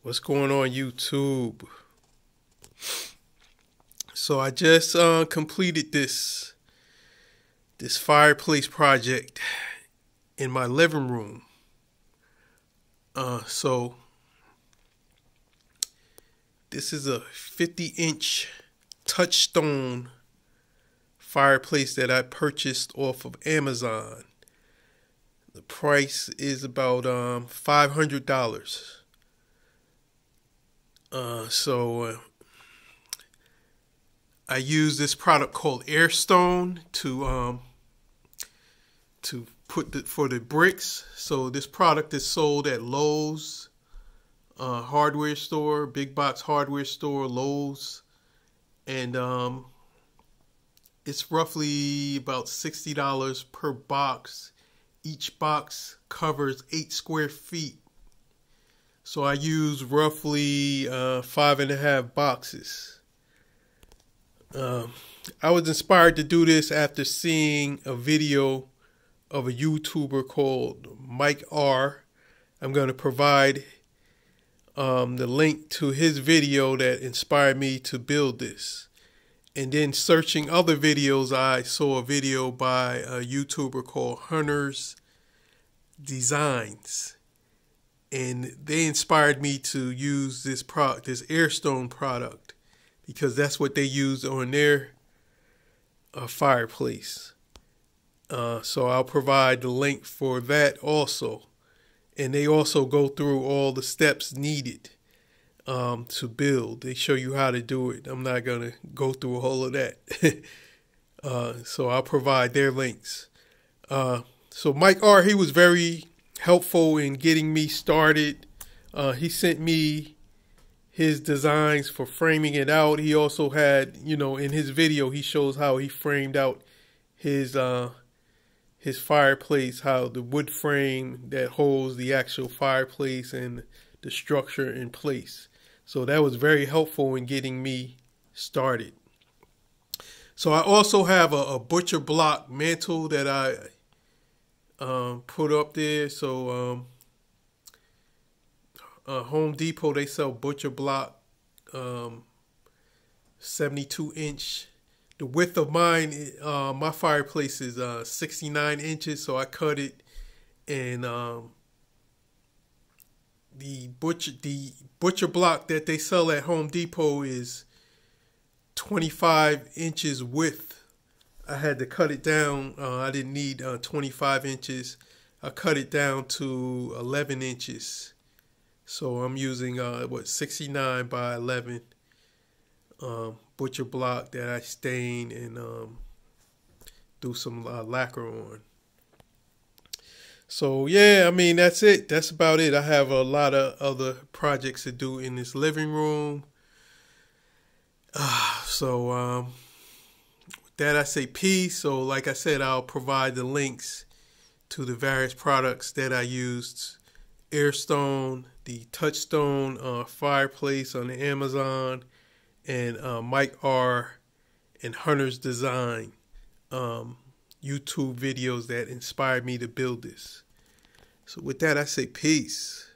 What's going on YouTube? So I just completed this fireplace project in my living room. So this is a 50-inch Touchstone fireplace that I purchased off of Amazon. The price is about $500. I use this product called Airstone to put for the bricks. So this product is sold at Lowe's hardware store, big box hardware store, Lowe's, and it's roughly about $60 per box. Each box covers 8 square feet. So I use roughly 5.5 boxes. I was inspired to do this after seeing a video of a YouTuber called Mike R. I'm going to provide the link to his video that inspired me to build this. And then searching other videos, I saw a video by a YouTuber called Hunners Designs. And they inspired me to use this Airstone product, because that's what they use on their fireplace. So I'll provide the link for that also. And they also go through all the steps needed to build. They show you how to do it. I'm not going to go through all of that. So I'll provide their links. So Mike R., he was very helpful in getting me started. He sent me his designs for framing it out. He also had, in his video, he shows how he framed out his fireplace, how the wood frame that holds the actual fireplace and the structure in place. So that was very helpful in getting me started. So I also have a butcher block mantle that I put up there. So Home Depot, they sell butcher block 72-inch. The width of mine, my fireplace is 69 inches, so I cut it, and the butcher block that they sell at Home Depot is 25 inches width. I had to cut it down. I didn't need 25 inches. I cut it down to 11 inches. So I'm using 69 by 11 butcher block that I stain and do some lacquer on. So yeah, I mean, that's it. That's about it. I have a lot of other projects to do in this living room. With that, I say peace. So like I said, I'll provide the links to the various products that I used. Airstone, the Touchstone fireplace on the Amazon, and Mike R. and Hunners Design YouTube videos that inspired me to build this. So with that, I say peace.